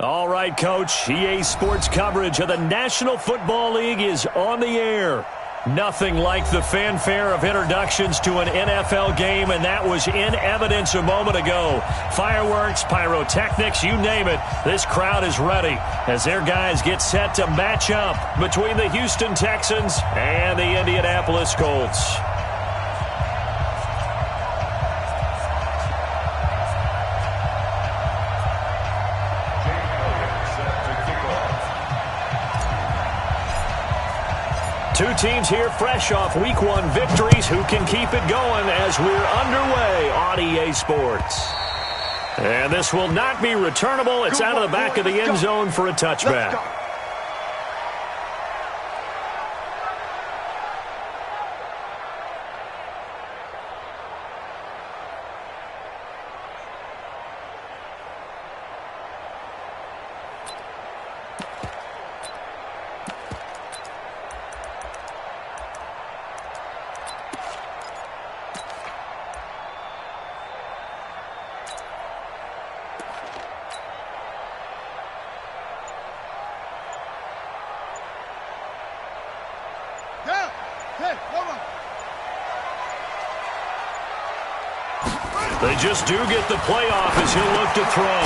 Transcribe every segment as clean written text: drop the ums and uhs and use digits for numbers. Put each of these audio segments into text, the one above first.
All right, Coach. EA Sports coverage of the National Football League is on the air. Nothing like the fanfare of introductions to an NFL game, and that was in evidence a moment ago. Fireworks, pyrotechnics, you name it. This crowd is ready as their guys get set to match up between the Houston Texans and the Indianapolis Colts. Two teams here fresh off Week 1 victories. Who can keep it going as we're underway on EA Sports? And this will not be returnable. It's out of the back of the end zone for a touchback. They just do get the playoff as he'll look to throw.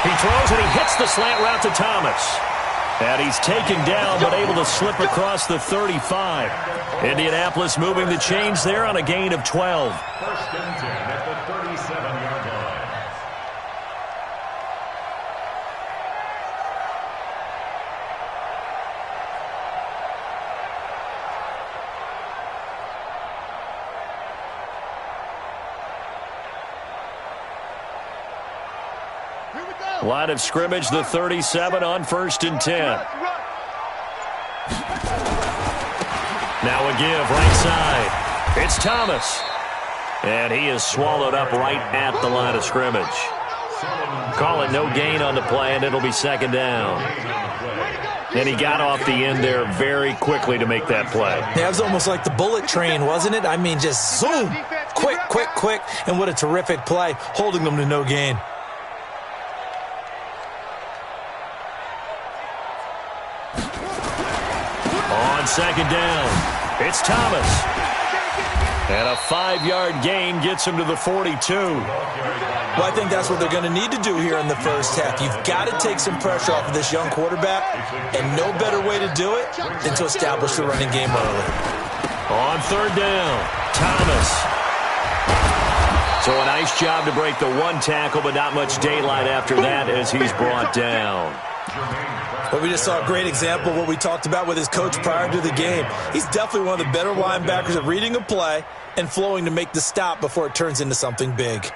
He throws and he hits the slant route to Thomas. And he's taken down but able to slip across the 35. Indianapolis moving the chains there on a gain of 12. First and 10 at the 37-yard line. Line of scrimmage, the 37 on 1st and 10. Now a give right side. It's Thomas. And he is swallowed up right at the line of scrimmage. Call it no gain on the play, and it'll be second down. And he got off the end there very quickly to make that play. Yeah, it was almost like the bullet train, wasn't it? I mean, just zoom. Quick, quick, quick. And what a terrific play, holding them to no gain. On second down, it's Thomas. And a 5-yard gain gets him to the 42. Well, I think that's what they're going to need to do here in the first half. You've got to take some pressure off of this young quarterback, and no better way to do it than to establish the running game early. On third down, Thomas. So a nice job to break the one tackle, but not much daylight after that as he's brought down. But we just saw a great example of what we talked about with his coach prior to the game. He's definitely one of the better linebackers at reading a play and flowing to make the stop before it turns into something big.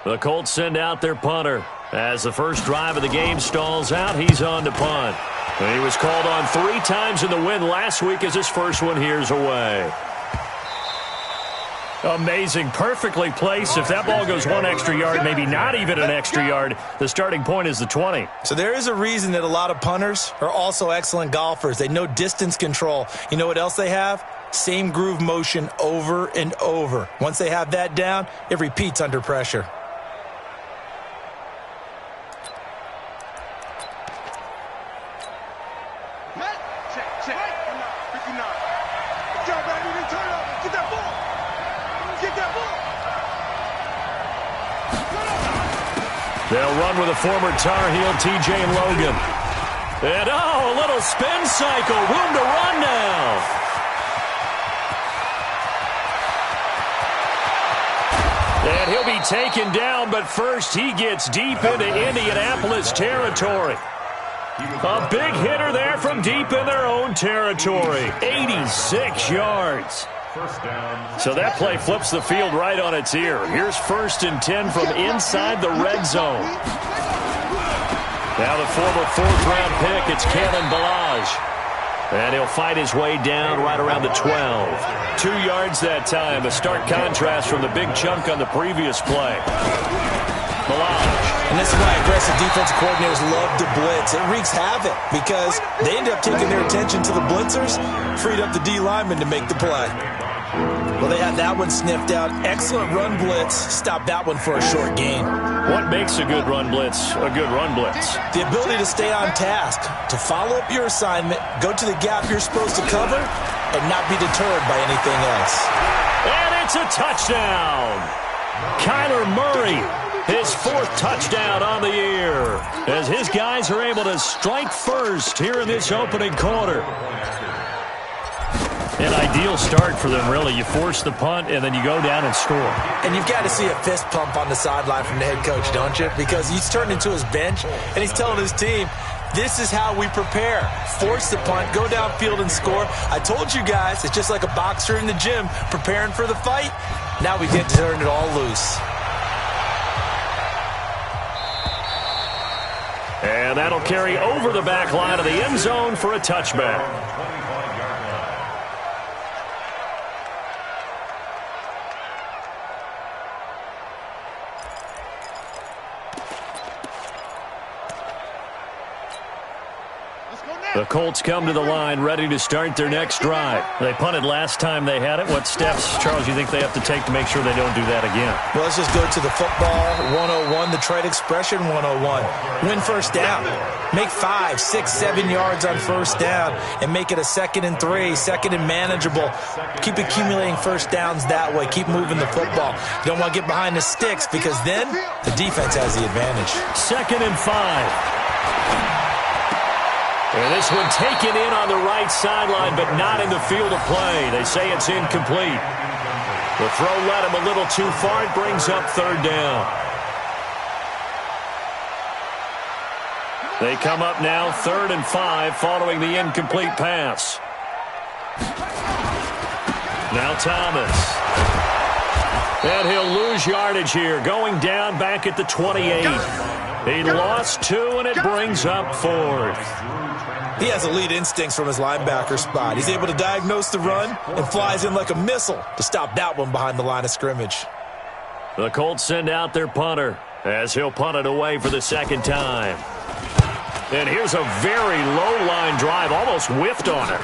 The Colts send out their punter. As the first drive of the game stalls out, he's on to punt. And he was called on 3 times in the win last week as his first one here's away. Amazing. Perfectly placed. If that ball goes 1 extra yard, maybe not even an extra yard, the starting point is the 20. So there is a reason that a lot of punters are also excellent golfers. They know distance control. You know what else they have? Same groove motion over and over. Once they have that down, it repeats under pressure. They'll run with a former Tar Heel, TJ Logan. And, a little spin cycle. Room to run now. He'll be taken down, but first he gets deep into Indianapolis territory. A big hitter there from deep in their own territory. 86 yards. So that play flips the field right on its ear. Here's 1st and 10 from inside the red zone. Now the former 4th-round pick, it's Kalen Ballage. And he'll fight his way down right around the 12. 2 yards that time, a stark contrast from the big chunk on the previous play. Ballage. And this is why aggressive defensive coordinators love to blitz. It wreaks havoc because they end up taking their attention to the blitzers, freed up the D lineman to make the play. Well, they had that one sniffed out. Excellent run blitz. Stopped that one for a short gain. What makes a good run blitz a good run blitz? The ability to stay on task, to follow up your assignment, go to the gap you're supposed to cover, and not be deterred by anything else. And it's a touchdown. Kyler Murray, his 4th touchdown on the year, as his guys are able to strike first here in this opening quarter. An ideal start for them, really. You force the punt, and then you go down and score. And you've got to see a fist pump on the sideline from the head coach, don't you? Because he's turned into his bench, and he's telling his team, this is how we prepare. Force the punt, go downfield and score. I told you guys, it's just like a boxer in the gym preparing for the fight. Now we get to turn it all loose. And that'll carry over the back line of the end zone for a touchback. The Colts come to the line ready to start their next drive. They punted last time they had it. What steps, Charles, you think they have to take to make sure they don't do that again? Well, let's just go to the football 101, the trade expression 101. Win first down. Make 5, 6, 7 yards on first down and make it a 2nd and 3, 2nd and manageable. Keep accumulating first downs that way. Keep moving the football. You don't want to get behind the sticks because then the defense has the advantage. 2nd and 5. And this one taken in on the right sideline, but not in the field of play. They say it's incomplete. The throw led him a little too far. It brings up 3rd down. They come up now 3rd and 5 following the incomplete pass. Now Thomas. And he'll lose yardage here, going down back at the 28. He lost 2, and it brings up 4th. He has elite instincts from his linebacker spot. He's able to diagnose the run and flies in like a missile to stop that one behind the line of scrimmage. The Colts send out their punter as he'll punt it away for the 2nd time. And here's a very low-line drive, almost whiffed on it.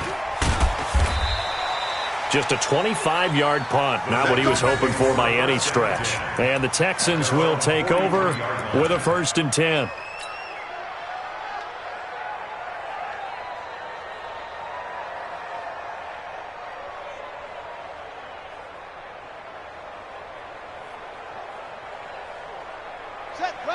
Just a 25-yard punt, not what he was hoping for by any stretch. And the Texans will take over with a 1st and 10.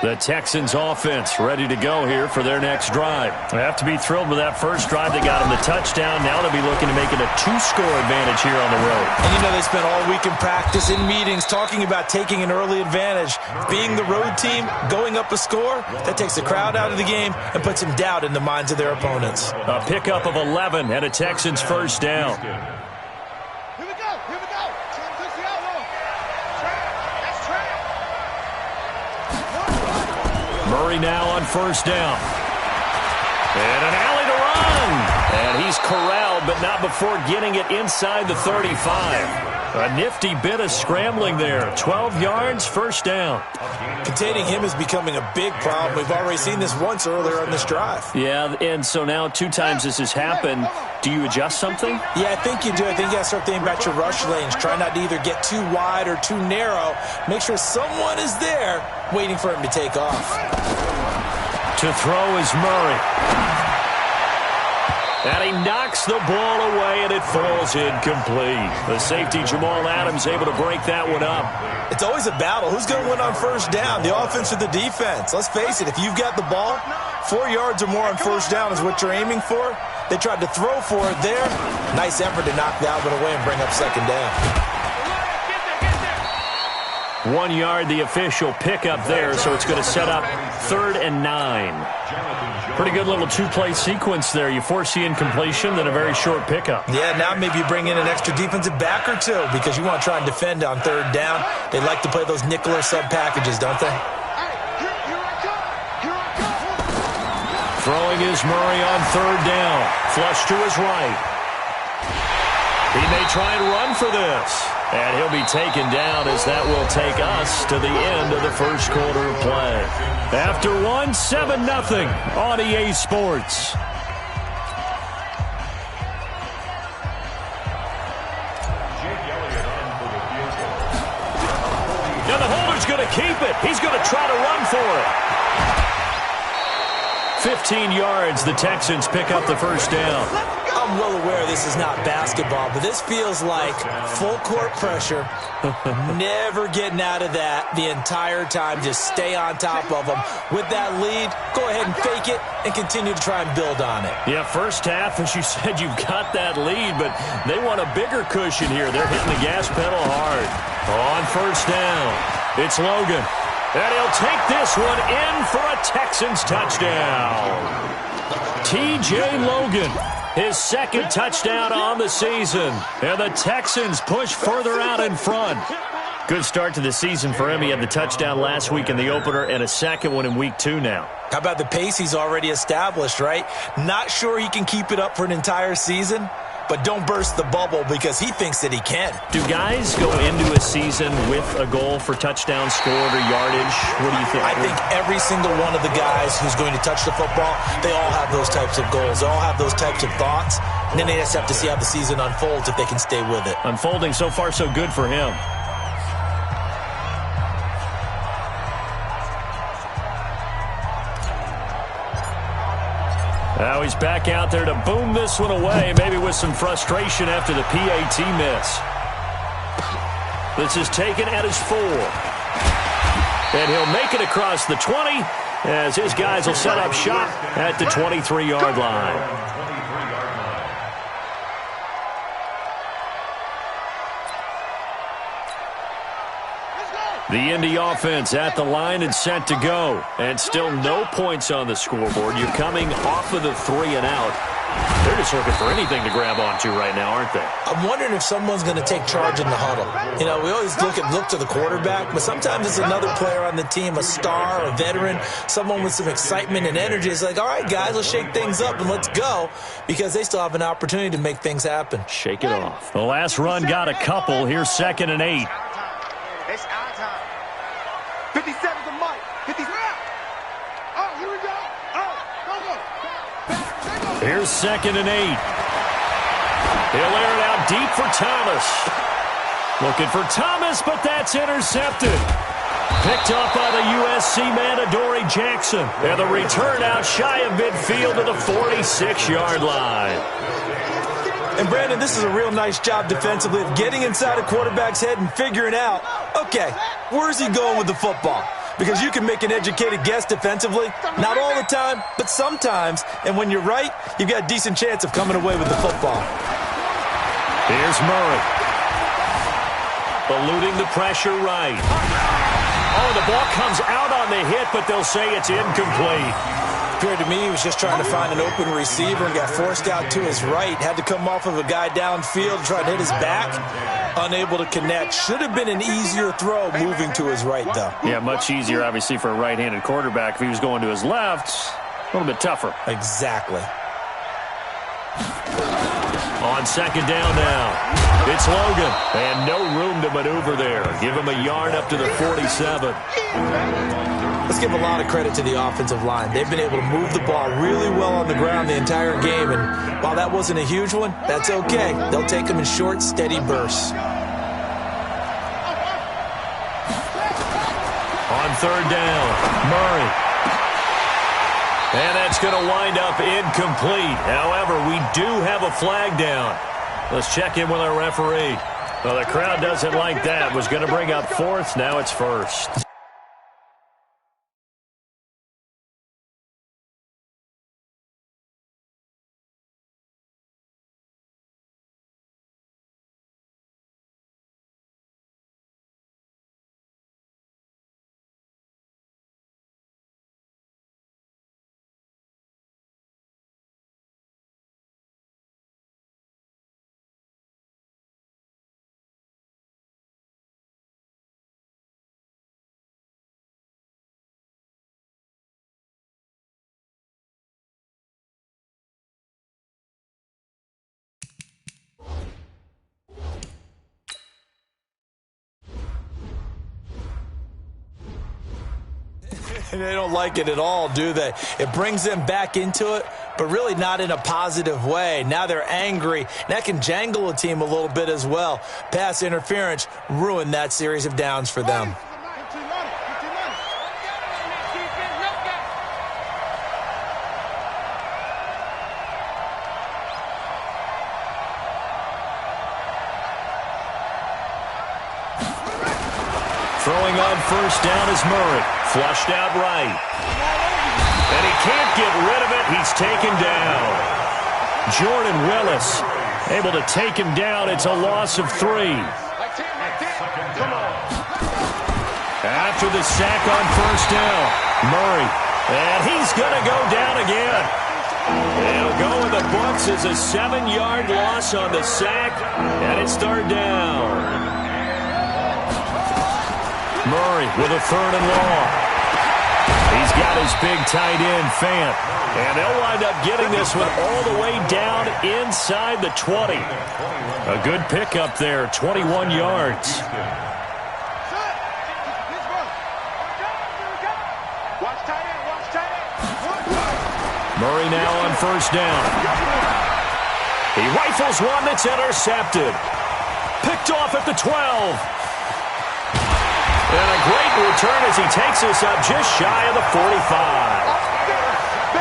The Texans offense ready to go here for their next drive. They have to be thrilled with that first drive. They got them the touchdown. Now they'll be looking to make it a 2-score advantage here on the road. And you know they spent all week in practice, in meetings, talking about taking an early advantage. Being the road team, going up a score, that takes the crowd out of the game and puts some doubt in the minds of their opponents. A pickup of 11 and a Texans first down. Murray now on first down. And an alley to run. And he's corralled, but not before getting it inside the 35. A nifty bit of scrambling there. 12 yards, first down. Containing him is becoming a big problem. We've already seen this once earlier on this drive. Yeah, and so now 2 times this has happened. Do you adjust something? Yeah, I think you do. I think you got to start thinking about your rush lanes. Try not to either get too wide or too narrow. Make sure someone is there waiting for him to take off. To throw is Murray. And he knocks the ball away, and it falls incomplete. The safety, Jamal Adams, able to break that one up. It's always a battle. Who's going to win on first down, the offense or the defense? Let's face it, if you've got the ball, 4 yards or more on first down is what you're aiming for. They tried to throw for it there. Nice effort to knock that one away and bring up second down. 1 yard, the official pickup there, so it's going to set up 3rd and 9. Pretty good little two-play sequence there. You force the incompletion, then a very short pickup. Yeah, now maybe you bring in an extra defensive back or two because you want to try and defend on 3rd down. They like to play those nickel or sub packages, don't they? Throwing is Murray on 3rd down. Flush to his right. He may try and run for this. And he'll be taken down as that will take us to the end of the first quarter of play. After 7-0 on EA Sports. Now the holder's going to keep it. He's going to try to run for it. 15 yards, the Texans pick up the first down. I'm well aware this is not basketball, but this feels like full court pressure. Never getting out of that the entire time. Just stay on top of them. With that lead, go ahead and fake it and continue to try and build on it. Yeah, first half, as you said, you've got that lead, but they want a bigger cushion here. They're hitting the gas pedal hard. On first down, it's Logan. And he'll take this one in for a Texans touchdown. T.J. Logan, his 2nd touchdown on the season. And the Texans push further out in front. Good start to the season for him. He had the touchdown last week in the opener and a second one in week 2 now. How about the pace he's already established, right? Not sure he can keep it up for an entire season, but don't burst the bubble because he thinks that he can. Do guys go into a season with a goal for touchdown scored or yardage? What do you think? I think every single one of the guys who's going to touch the football, they all have those types of goals. They all have those types of thoughts. And then they just have to see how the season unfolds if they can stay with it. Unfolding so far so good for him. Now he's back out there to boom this one away, maybe with some frustration after the PAT miss. This is taken at his 4. And he'll make it across the 20 as his guys will set up shop at the 23-yard line. The Indy offense at the line and set to go. And still no points on the scoreboard. You're coming off of the 3 and out. They're just looking for anything to grab onto right now, aren't they? I'm wondering if someone's going to take charge in the huddle. You know, we always look to the quarterback, but sometimes it's another player on the team, a star, a veteran, someone with some excitement and energy. It's like, all right, guys, let's shake things up and let's go, because they still have an opportunity to make things happen. Shake it off. The last run got a couple. Here's 2nd and 8. It's our time. 57 to Mike. 57. Oh, here we go. Oh, go. Here's 2nd and 8. He'll air it out deep for Thomas. Looking for Thomas, but that's intercepted. Picked up by the USC man, Adoree Jackson. And the return out shy of midfield to the 46-yard line. And, Brandon, this is a real nice job defensively of getting inside a quarterback's head and figuring out, okay, where's he going with the football? Because you can make an educated guess defensively, not all the time, but sometimes. And when you're right, you've got a decent chance of coming away with the football. Here's Murray. Eluding the pressure right. Oh, the ball comes out on the hit, but they'll say it's incomplete. Appeared to me he was just trying to find an open receiver and got forced out to his right. Had to come off of a guy downfield, try to hit his back. Unable to connect. Should have been an easier throw moving to his right, though. Yeah, much easier, obviously, for a right-handed quarterback. If he was going to his left, a little bit tougher. Exactly. On 2nd down now, it's Logan. And no room to maneuver there. Give him a yard up to the 47. Let's give a lot of credit to the offensive line. They've been able to move the ball really well on the ground the entire game, and while that wasn't a huge one, that's okay. They'll take them in short, steady bursts. On 3rd down, Murray. And that's going to wind up incomplete. However, we do have a flag down. Let's check in with our referee. Well, the crowd doesn't like that. Was going to bring up 4th. Now it's 1st. They don't like it at all, do they? It brings them back into it, but really not in a positive way. Now they're angry. That can jangle a team a little bit as well. Pass interference ruined that series of downs for them. Throwing on first down is Murray. Flushed out right. And he can't get rid of it. He's taken down. Jordan Willis able to take him down. It's a loss of 3. After the sack on first down, Murray. And he's going to go down again. They'll go in the books as a 7-yard loss on the sack. And it's third down. Murray with a third and long. He's got his big tight end, Fant. And they'll wind up getting this one all the way down inside the 20. A good pickup there, 21 yards. Murray now on first down. He rifles one that's intercepted. Picked off at the 12. And a great return as he takes us up just shy of the 45.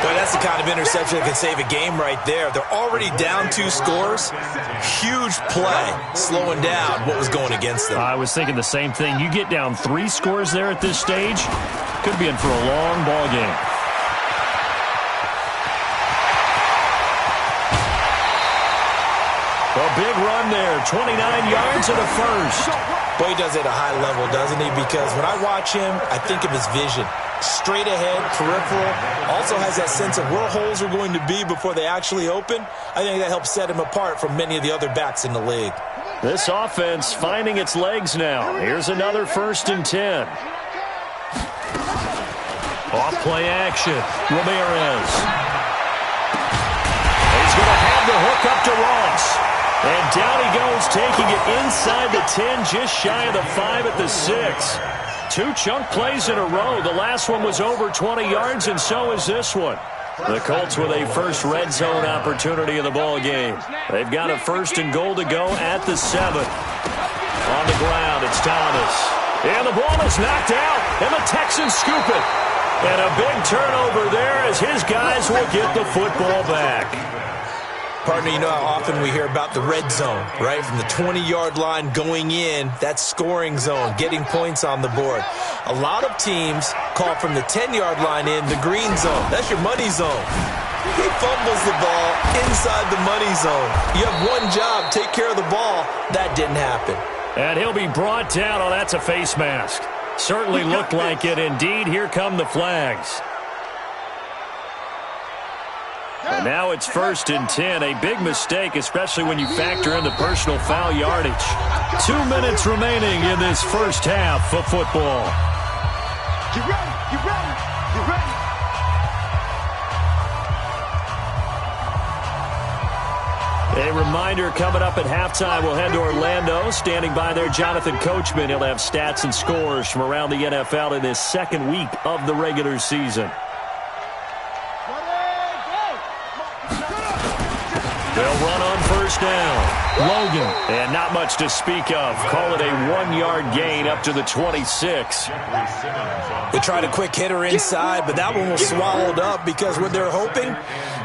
Boy, that's the kind of interception that can save a game right there. They're already down 2 scores. Huge play, slowing down what was going against them. I was thinking the same thing. You get down 3 scores there at this stage, could be in for a long ball game. A big run there, 29 yards and a first. Boy, he does it at a high level, doesn't he? Because when I watch him, I think of his vision. Straight ahead, peripheral. Also has that sense of where holes are going to be before they actually open. I think that helps set him apart from many of the other backs in the league. This offense finding its legs now. Here's another 1st and 10. Off play action. Ramirez. He's going to have the hook up to Ross. And down he goes, taking it inside the 10, just shy of the 5 at the 6. 2 chunk plays in a row. The last one was over 20 yards, and so is this one. The Colts with a first red zone opportunity of the ball game. They've got a 1st and goal to go at the 7. On the ground, it's Thomas. And the ball is knocked out, and the Texans scoop it. And a big turnover there as his guys will get the football back. Partner, you know how often we hear about the red zone, right? From the 20-yard line going in, that scoring zone, getting points on the board. A lot of teams call from the 10-yard line in the green zone. That's your money zone. He fumbles the ball inside the money zone. You have one job, take care of the ball. That didn't happen. And he'll be brought down. Oh, that's a face mask. Certainly looked like it. Indeed, here come the flags. And now it's 1st and 10. A big mistake, especially when you factor in the personal foul yardage. 2 minutes remaining in this first half of football. Get ready, get ready, get ready. A reminder coming up at halftime. We'll head to Orlando. Standing by there, Jonathan Coachman. He'll have stats and scores from around the NFL in this 2nd week of the regular season. They'll run on first down. Logan. And not much to speak of. Call it a 1-yard gain up to the 26. They tried a quick hitter inside, but that one was swallowed up because what they're hoping,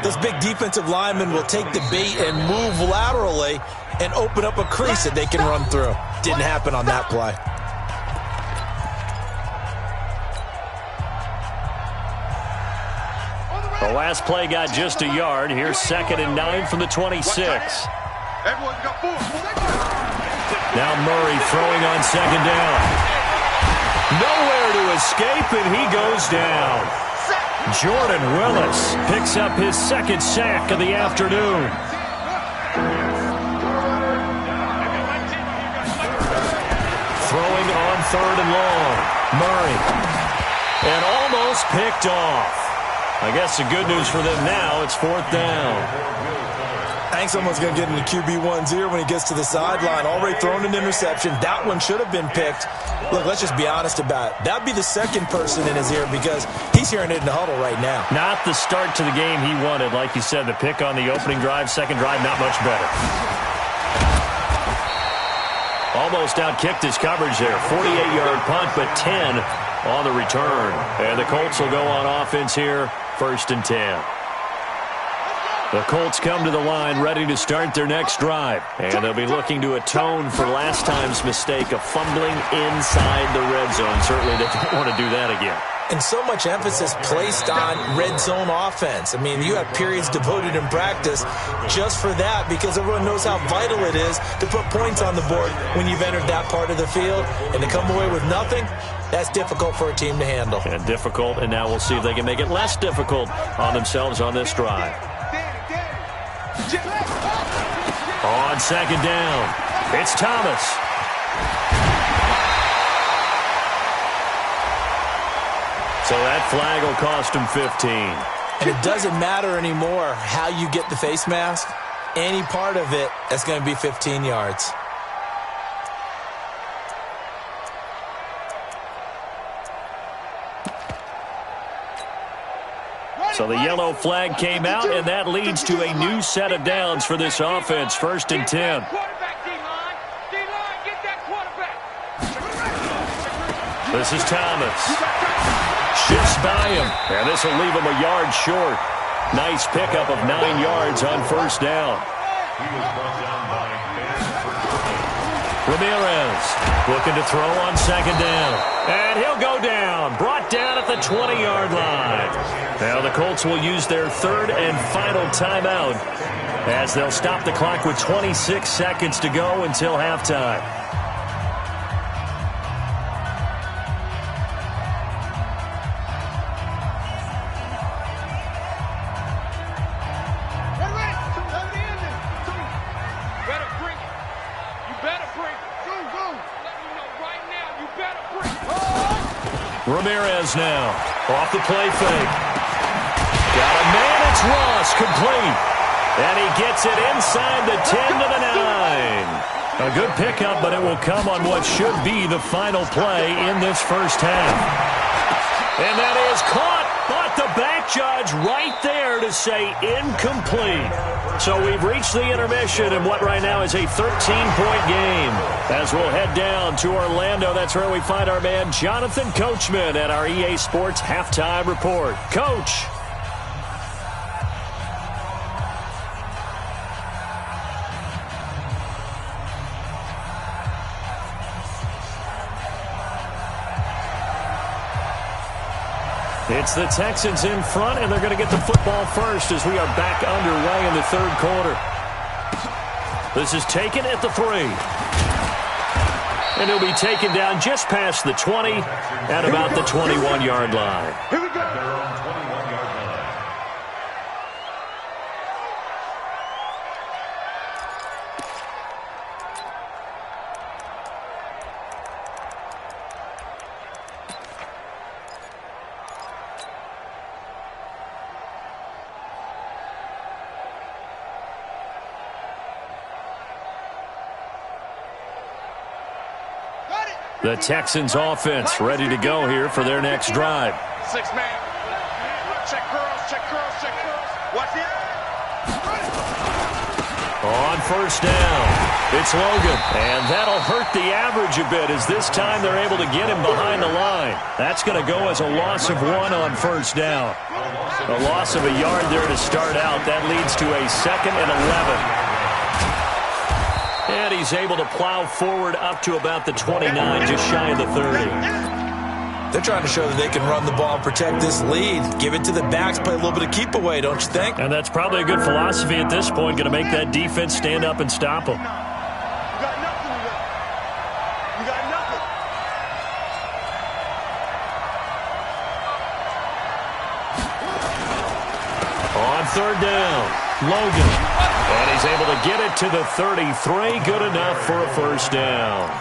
those big defensive linemen will take the bait and move laterally and open up a crease that they can run through. Didn't happen on that play. The last play got just a yard. Here's 2nd and 9 from the 26. Now Murray throwing on 2nd down. Nowhere to escape, and he goes down. Jordan Willis picks up his 2nd sack of the afternoon. Throwing on 3rd and long. Murray. And almost picked off. I guess the good news for them now, it's 4th down. I think someone's going to get into QB1's ear when he gets to the sideline. Already thrown an interception. That one should have been picked. Look, let's just be honest about it. That would be the second person in his ear because he's hearing it in the huddle right now. Not the start to the game he wanted. Like you said, the pick on the opening drive, second drive, not much better. Almost outkicked his coverage there. 48-yard punt, but 10 on the return. And the Colts will go on offense here, 1st and 10. The Colts come to the line ready to start their next drive. And they'll be looking to atone for last time's mistake of fumbling inside the red zone. Certainly they don't want to do that again. And so much emphasis placed on red zone offense. I mean, you have periods devoted in practice just for that because everyone knows how vital it is to put points on the board when you've entered that part of the field. And to come away with nothing, that's difficult for a team to handle. And difficult, and now we'll see if they can make it less difficult on themselves on this drive. On second down, it's Thomas. So that flag will cost him 15. And it doesn't matter anymore how you get the face mask. Any part of it, that's going to be 15 yards. So the yellow flag came out, and that leads to a new set of downs for this offense. 1st and 10. This is Thomas. Shifts by him, and this will leave him a yard short. Nice pickup of 9 yards on 1st down. Ramirez looking to throw on 2nd down. And he'll go down. Brought down at the 20-yard line. Now the Colts will use their 3rd and final timeout as they'll stop the clock with 26 seconds to go until halftime. Ramirez now off the play fake. Got a man, it's Ross, complete. And he gets it inside the 10 to the 9. A good pickup, but it will come on what should be the final play in this first half. And that is caught, but the back judge right there to say incomplete. So we've reached the intermission in what right now is a 13-point game. As we'll head down to Orlando, that's where we find our man Jonathan Coachman at our EA Sports Halftime Report. Coach. It's the Texans in front, and they're going to get the football first as we are back underway in the 3rd quarter. This is taken at the 3. And he'll be taken down just past the 20 at about the 21-yard line. Here we go. At their own 21-yard line. The Texans offense ready to go here for their next drive. 6-man. Check girls, check girls, check girls. Watch it. On 1st down, it's Logan. And that'll hurt the average a bit as this time they're able to get him behind the line. That's going to go as a loss of 1 on 1st down. A loss of a yard there to start out. That leads to a 2nd and 11. And he's able to plow forward up to about the 29, just shy of the 30. They're trying to show that they can run the ball and protect this lead. Give it to the backs, play a little bit of keep away, don't you think? And that's probably a good philosophy at this point, going to make that defense stand up and stop them. You got nothing to do. You got nothing. On 3rd down, Logan. And he's able to get it to the 33. Good enough for a 1st down.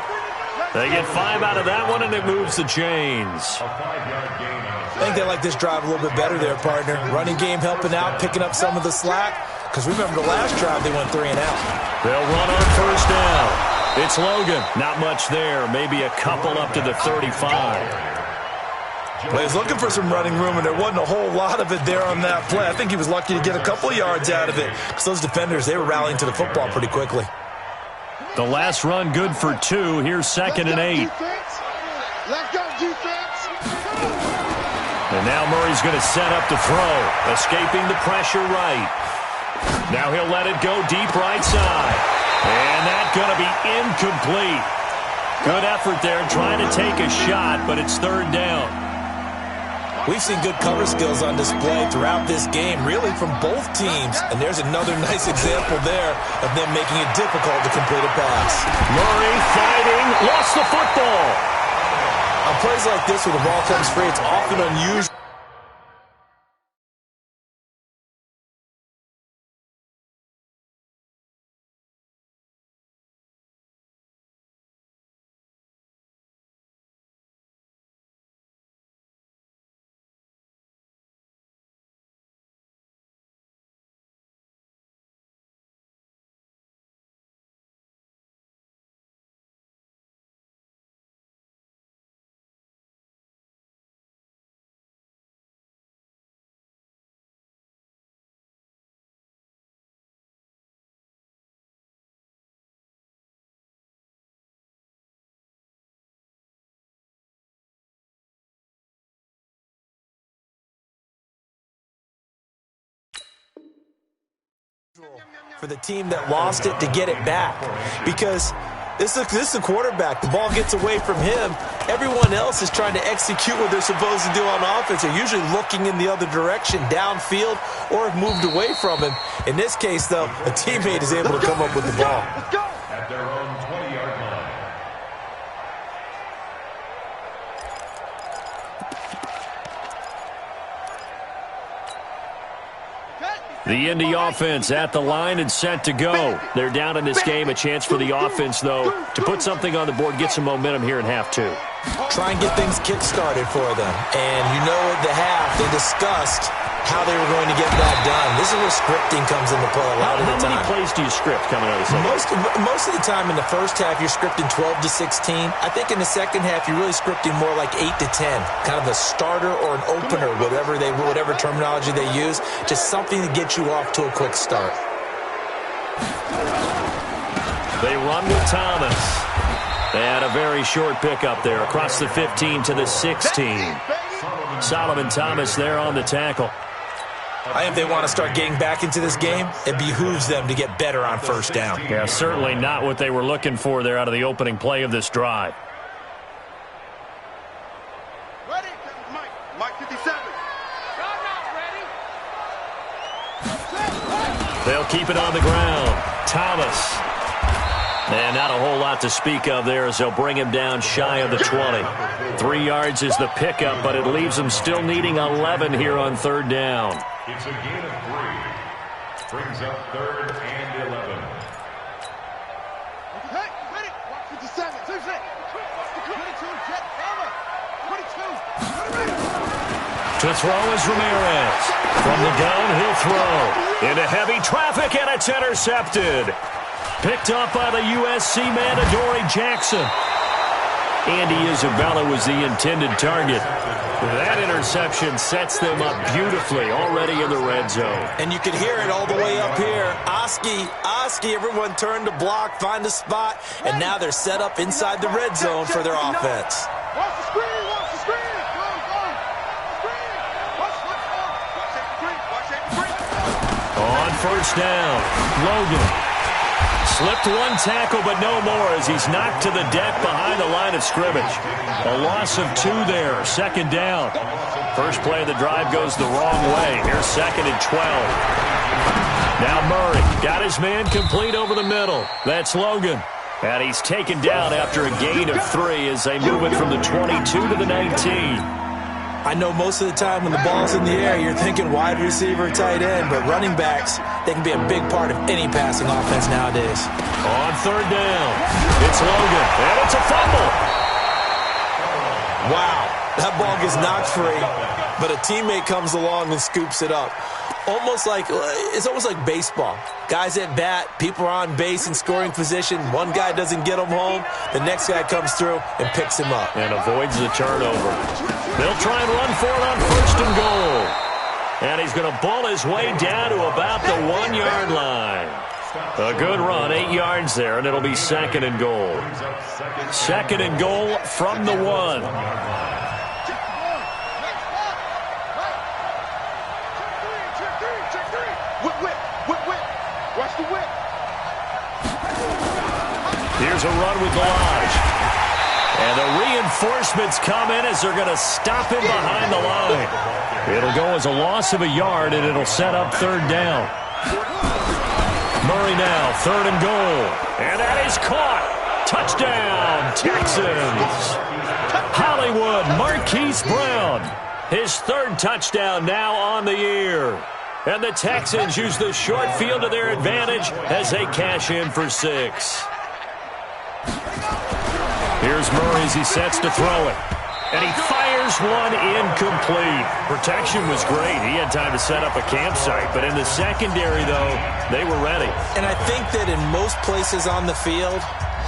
They get 5 out of that one, and it moves the chains. A 5-yard gain on I think they like this drive a little bit better there, partner. Running game helping out, picking up some of the slack. because remember the last drive they went 3 and out. They'll run on first down. It's Logan. Not much there. Maybe a couple up to the 35. Well, he was looking for some running room, and there wasn't a whole lot of it there on that play. I think he was lucky to get a couple yards out of it because those defenders, they were rallying to the football pretty quickly. The last run good for 2. Here's 2nd and 8. Let's go, defense. And now Murray's going to set up to throw, escaping the pressure right. Now he'll let it go deep right side. And that's going to be incomplete. Good effort there trying to take a shot, but it's 3rd down. We've seen good cover skills on display throughout this game, really from both teams. And there's another nice example there of them making it difficult to complete a pass. Murray fighting, lost the football. On plays like this where the ball comes free, it's often unusual. For the team that lost it to get it back, because this is a quarterback. The ball gets away from him. Everyone else is trying to execute what they're supposed to do on offense. They're usually looking in the other direction, downfield, or have moved away from him. In this case, though, a teammate is able to come up with the ball. At their own 20-yard line. The Indy offense at the line and set to go. They're down in this game. A chance for the offense, though, to put something on the board, get some momentum here in half 2. Try and get things kick-started for them. And you know at the half, they discussed how they were going to get that done. This is where scripting comes into play a lot of the time. How many plays do you script coming out of the second? Most of the time in the first half, you're scripting 12 to 16. I think in the second half, you're really scripting more like 8 to 10. Kind of a starter or an opener, whatever terminology they use. Just something to get you off to a quick start. They run with Thomas. And a very short pickup there across the 15 to the 16. Solomon Thomas there on the tackle. I think if they want to start getting back into this game, it behooves them to get better on first down. Yeah, certainly not what they were looking for there out of the opening play of this drive. Ready? Mike 57. They'll keep it on the ground. Thomas. And not a whole lot to speak of there as they'll bring him down shy of the 20. 3 yards is the pickup, but it leaves them still needing 11 here on 3rd down. It's a gain of 3. Brings up 3rd and 11. Hey, ready? 57. 22. Jet Farmer. 22. To throw is Ramirez. From the gun, he'll throw. Into heavy traffic, and it's intercepted. Picked up by the USC man, Adoree Jackson. Andy Isabella was the intended target. That interception sets them up beautifully already in the red zone. And you can hear it all the way up here. Oski, everyone turned to block, find a spot, and now they're set up inside the red zone for their offense. Watch the screen, watch the screen. Go. Screen. Watch the screen. On first down, Logan. Slipped one tackle, but no more as he's knocked to the deck behind the line of scrimmage. A loss of 2 there, 2nd down. First play of the drive goes the wrong way. Here's 2nd and 12. Now Murray got his man complete over the middle. That's Logan. And he's taken down after a gain of 3 as they move it from the 22 to the 19. I know most of the time when the ball's in the air, you're thinking wide receiver, tight end, but running backs, they can be a big part of any passing offense nowadays. On 3rd down, it's Logan, and it's a fumble. Wow, that ball gets knocked free, but a teammate comes along and scoops it up. It's almost like baseball. Guys at bat, people are on base in scoring position. One guy doesn't get them home. The next guy comes through and picks him up. And avoids the turnover. They'll try and run for it on first and goal. And he's going to bull his way down to about the 1-yard line. A good run, 8 yards there, and it'll be second and goal. Second and goal from the 1. Watch the whip. Here's a run with Lodge. And the reinforcements come in as they're going to stop him behind the line. It'll go as a loss of a yard, and it'll set up third down. Murray now, third and goal. And that is caught. Touchdown, Texans. Hollywood Marquise Brown. His third touchdown now on the year. And the Texans use the short field to their advantage as they cash in for 6. Here's Murray as he sets to throw it. And he fires one incomplete. Protection was great. He had time to set up a campsite. But in the secondary, though, they were ready. And I think that in most places on the field,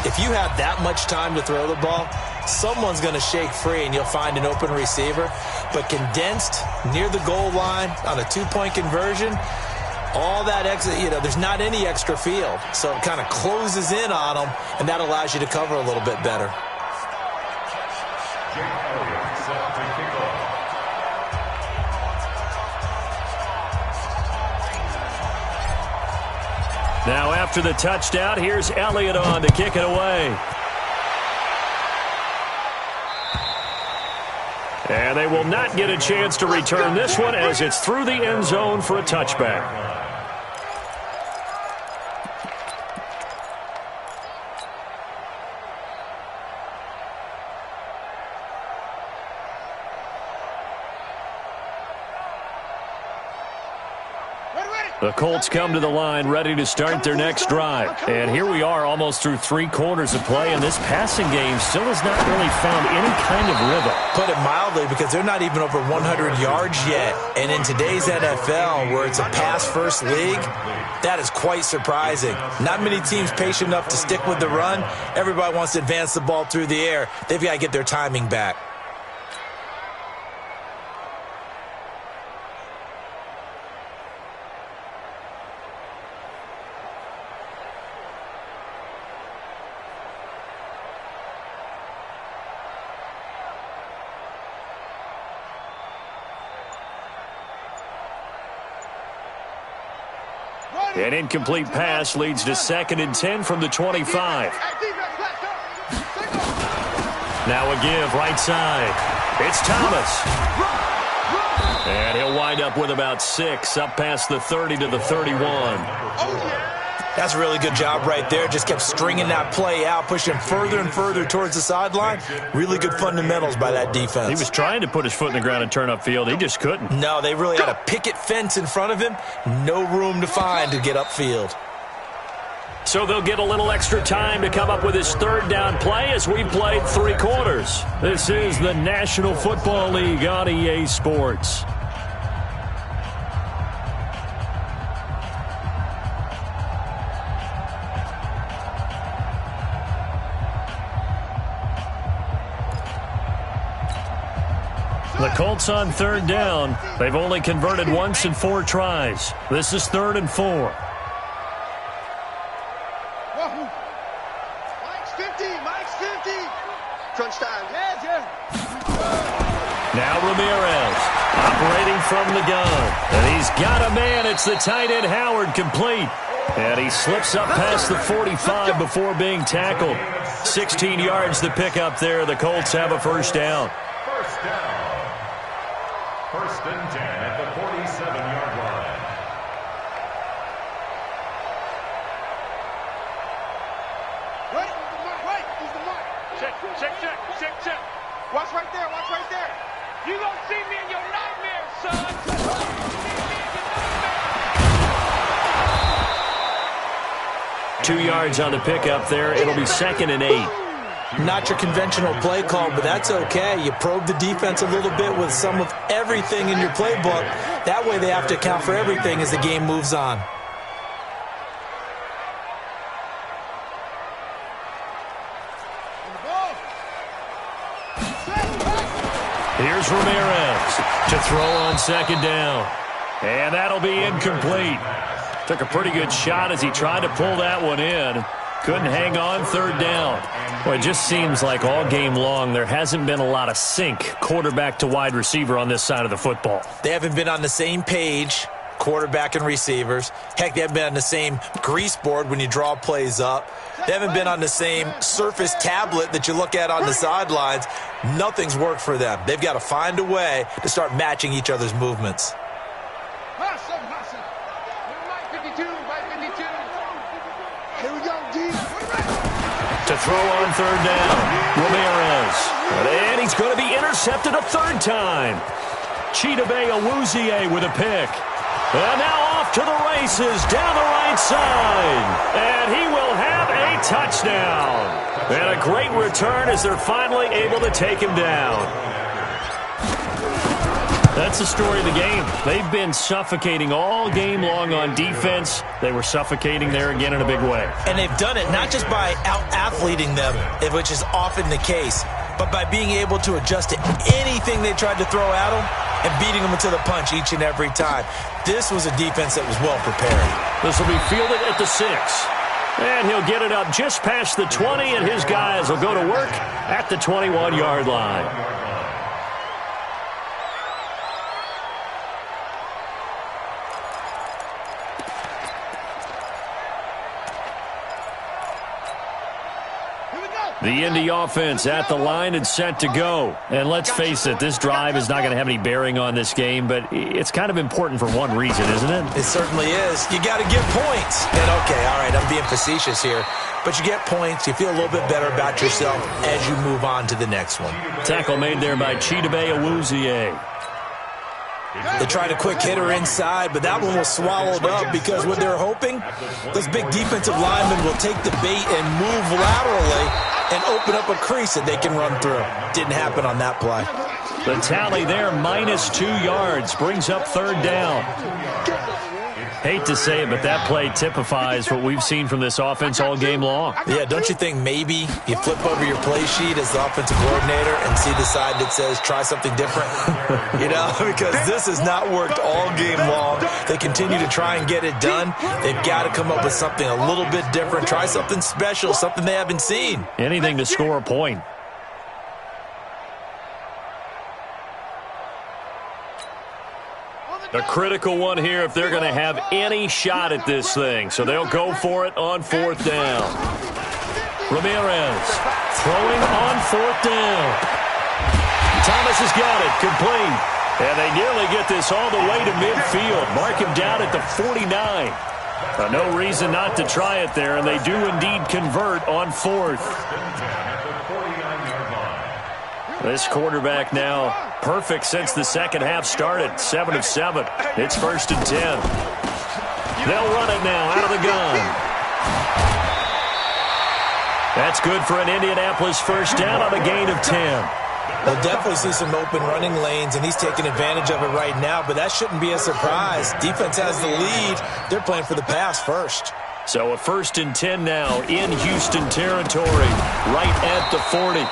if you have that much time to throw the ball, someone's going to shake free and you'll find an open receiver. But condensed near the goal line on a 2-point conversion, all that extra, there's not any extra field. So it kind of closes in on them, and that allows you to cover a little bit better. Now after the touchdown, here's Elliott on to kick it away. And they will not get a chance to return this one as it's through the end zone for a touchback. The Colts come to the line ready to start their next drive. And here we are almost through 3 quarters of play, and this passing game still has not really found any kind of rhythm. Put it mildly, because they're not even over 100 yards yet. And in today's NFL, where it's a pass-first league, that is quite surprising. Not many teams patient enough to stick with the run. Everybody wants to advance the ball through the air. They've got to get their timing back. An incomplete pass leads to 2nd and 10 from the 25. Now a give right side. It's Thomas. And he'll wind up with about 6 up past the 30 to the 31. That's a really good job right there. Just kept stringing that play out, pushing further and further towards the sideline. Really good fundamentals by that defense. He was trying to put his foot in the ground and turn upfield. He just couldn't. No, they really had a picket fence in front of him. No room to find to get upfield. So they'll get a little extra time to come up with his third down play as we played 3 quarters. This is the National Football League on EA Sports. The Colts on third down. They've only converted once in 4 tries. This is 3rd and 4. Mike's 50. Mike's 50. Crunch time. Yeah. Now Ramirez operating from the gun. And he's got a man. It's the tight end Howard, complete. And he slips up past the 45 before being tackled. 16 yards to pick up there. The Colts have a first down. First down. 1st and 10 at the 47-yard line. Right. He's the mark. Check. Watch right there. You gonna see me in your nightmares, son. Two yards on the pickup there. It'll be 2nd and 8. Not your conventional play call, but that's okay. You probe the defense a little bit with some of everything in your playbook. That way they have to account for everything as the game moves on. Here's Ramirez to throw on second down. And that'll be incomplete. Took a pretty good shot as he tried to pull that one in. Couldn't hang on third down. Well, it just seems like all game long there hasn't been a lot of sync quarterback to wide receiver on this side of the football. They haven't been on the same page, quarterback and receivers. Heck, they haven't been on the same grease board when you draw plays up. They haven't been on the same Surface tablet that you look at on the sidelines. Nothing's worked for them. They've got to find a way to start matching each other's movements. Here we go, D. To throw on third down, Ramirez. And he's going to be intercepted a third time. Chidobe Awuzie with a pick. And now off to the races down the right side. And he will have a touchdown. And a great return as they're finally able to take him down. That's the story of the game. They've been suffocating all game long on defense. They were suffocating there again in a big way. And they've done it not just by out-athleting them, which is often the case, but by being able to adjust to anything they tried to throw at them and beating them into the punch each and every time. This was a defense that was well prepared. This will be fielded at the 6. And he'll get it up just past the 20, and his guys will go to work at the 21-yard line. The Indy offense at the line and set to go. And let's face it, this drive is not going to have any bearing on this game, but it's kind of important for one reason, isn't it? It certainly is. You got to get points. And okay, all right, I'm being facetious here, but you get points, you feel a little bit better about yourself as you move on to the next one. Tackle made there by Chidobe Awuzie. They tried a quick hitter inside, but that one was swallowed up because what they're hoping, those big defensive linemen will take the bait and move laterally and open up a crease that they can run through. Didn't happen on that play. The tally there, -2 yards, brings up third down. Hate to say it, but that play typifies what we've seen from this offense all game long. Yeah, don't you think maybe you flip over your play sheet as the offensive coordinator and see the side that says try something different? You know, because this has not worked all game long. They continue to try and get it done. They've got to come up with something a little bit different. Try something special, something they haven't seen. Anything to score a point. A critical one here if they're going to have any shot at this thing. So they'll go for it on fourth down. Ramirez throwing on fourth down. Thomas has got it, complete. And they nearly get this all the way to midfield. Mark him down at the 49. No reason not to try it there, and they do indeed convert on fourth. This quarterback now perfect since the second half started. 7 of 7. It's 1st and 10. They'll run it now out of the gun. That's good for an Indianapolis first down on a gain of 10. We'll definitely see some open running lanes, and he's taking advantage of it right now, but that shouldn't be a surprise. Defense has the lead. They're playing for the pass first. So a 1st and 10 now in Houston territory, right at the 40.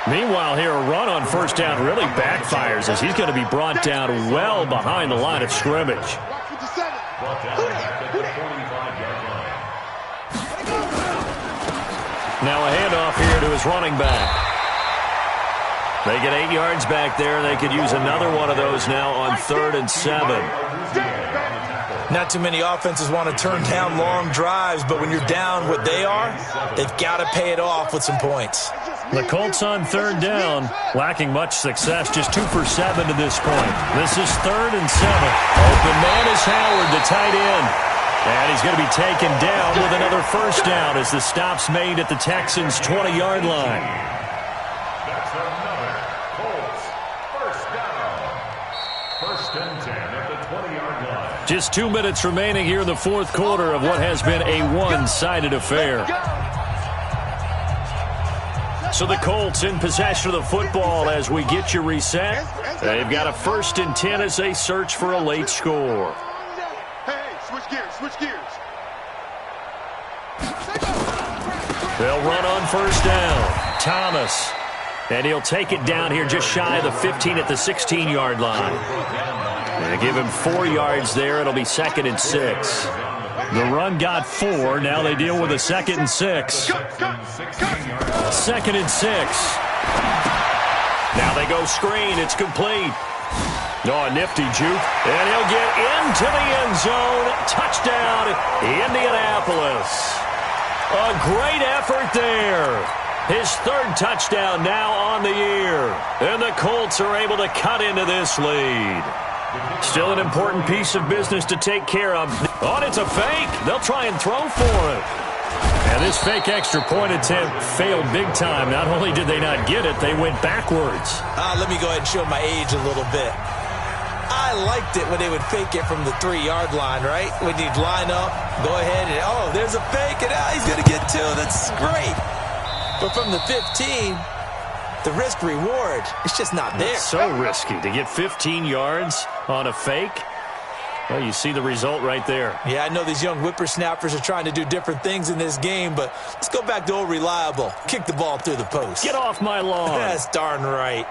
Meanwhile, here, a run on first down really backfires as he's going to be brought down well behind the line of scrimmage. Now a handoff here to his running back. They get 8 yards back there. They could use another one of those now on 3rd and 7. Not too many offenses want to turn down long drives, but when you're down what they are, they've got to pay it off with some points. The Colts on 3rd down, lacking much success, just 2 for 7 to this point. This is 3rd and 7. Open man is Howard, the tight end. And he's going to be taken down with another first down as the stop's made at the Texans' 20-yard line. That's another Colts first down. 1st and 10 at the 20-yard line. Just 2 minutes remaining here in the fourth quarter of what has been a one-sided affair. So the Colts in possession of the football as we get you reset. They've got a 1st and 10 as they search for a late score. Hey, switch gears. They'll run on 1st down. Thomas. And he'll take it down here just shy of the 15 at the 16-yard line. And give him 4 yards there. It'll be 2nd and 6. The run got 4. Now they deal with a 2nd and 6. 2nd and 6. Now they go screen. It's complete. Oh, a nifty juke. And he'll get into the end zone. Touchdown, Indianapolis. A great effort there. His 3rd touchdown now on the year. And the Colts are able to cut into this lead. Still an important piece of business to take care of. Oh, it's a fake. They'll try and throw for it. And this fake extra point attempt failed big time. Not only did they not get it, they went backwards. Let me go ahead and show my age a little bit. I liked it when they would fake it from the 3-yard line, right? When you'd line up, go ahead and, oh, there's a fake, and he's going to get 2. That's great. But from the 15, the risk-reward, it's just not there. It's so risky to get 15 yards on a fake. Well, you see the result right there. Yeah, I know these young whippersnappers are trying to do different things in this game, but let's go back to old reliable. Kick the ball through the post. Get off my lawn. That's darn right.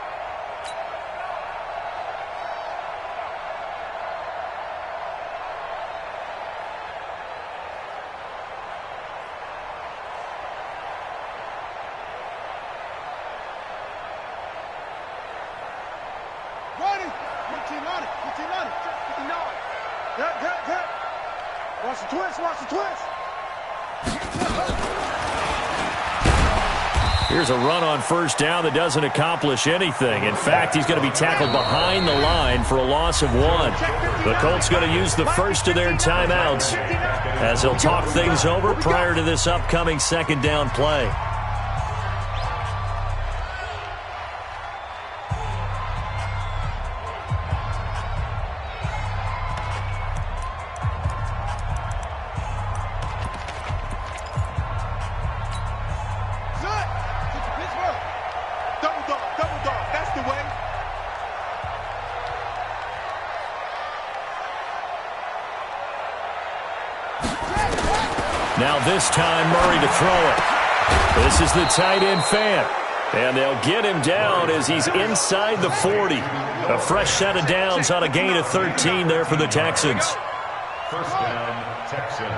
Watch the twist. Here's a run on 1st down that doesn't accomplish anything. In fact, he's going to be tackled behind the line for a loss of 1. The Colts going to use the first of their timeouts as they'll talk things over prior to this upcoming 2nd down play. Now this time, Murray to throw it. This is the tight end fan. And they'll get him down as he's inside the 40. A fresh set of downs on a gain of 13 there for the Texans. 1st down, Texans.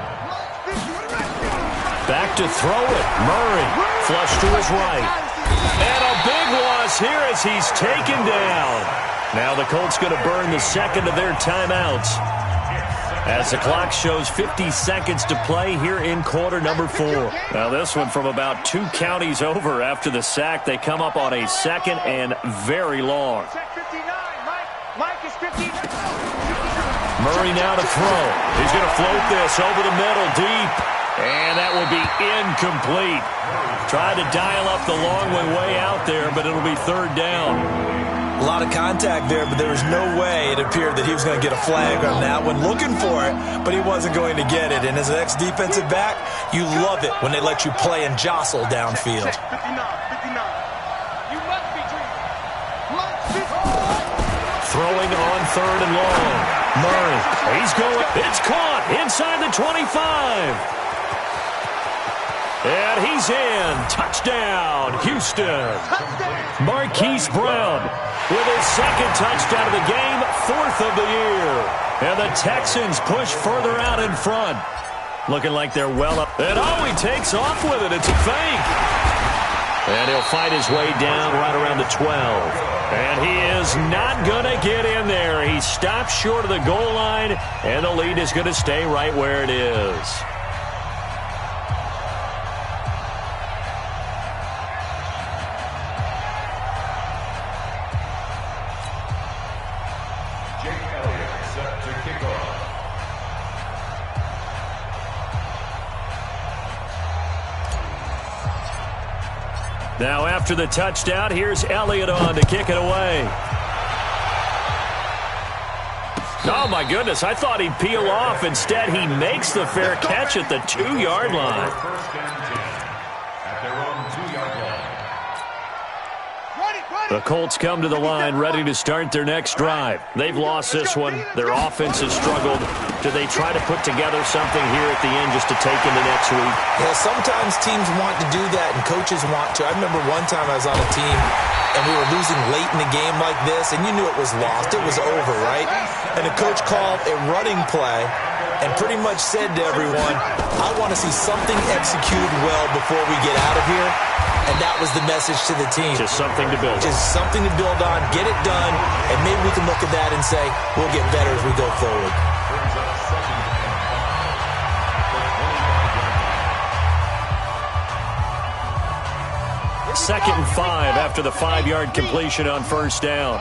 Back to throw it. Murray, flush to his right. And a big loss here as he's taken down. Now the Colts going to burn the 2nd of their timeouts, as the clock shows 50 seconds to play here in quarter number 4. Now this one from about 2 counties over after the sack. They come up on a 2nd and very long. Murray now to throw. He's going to float this over the middle deep. And that will be incomplete. Tried to dial up the long way out there, but it'll be 3rd down. A lot of contact there, but there was no way it appeared that he was going to get a flag on that one. Looking for it, but he wasn't going to get it. And as an ex-defensive back, you love it when they let you play and jostle downfield. 59. You must be dreaming. Throwing on 3rd and long. Murray, he's going. It's caught inside the 25. And he's in. Touchdown, Houston. Marquise Brown with his 2nd touchdown of the game, 4th of the year. And the Texans push further out in front. Looking like they're well up. And he takes off with it. It's a fake. And he'll fight his way down right around the 12. And he is not going to get in there. He stops short of the goal line, and the lead is going to stay right where it is. Now after the touchdown, here's Elliott on to kick it away. Oh, my goodness. I thought he'd peel off. Instead, he makes the fair catch at the 2-yard line. 1st and 10 at their own 2-yard line. The Colts come to the line ready to start their next drive. They've lost this one. Their offense has struggled. Do they try to put together something here at the end just to take into next week? Yeah, sometimes teams want to do that and coaches want to. I remember one time I was on a team and we were losing late in the game like this, and you knew it was lost. It was over, right? And the coach called a running play and pretty much said to everyone, I want to see something executed well before we get out of here. And that was the message to the team. Just something to build on. Just something to build on, get it done, and maybe we can look at that and say, we'll get better as we go forward. Second and 5 after the 5-yard completion on first down.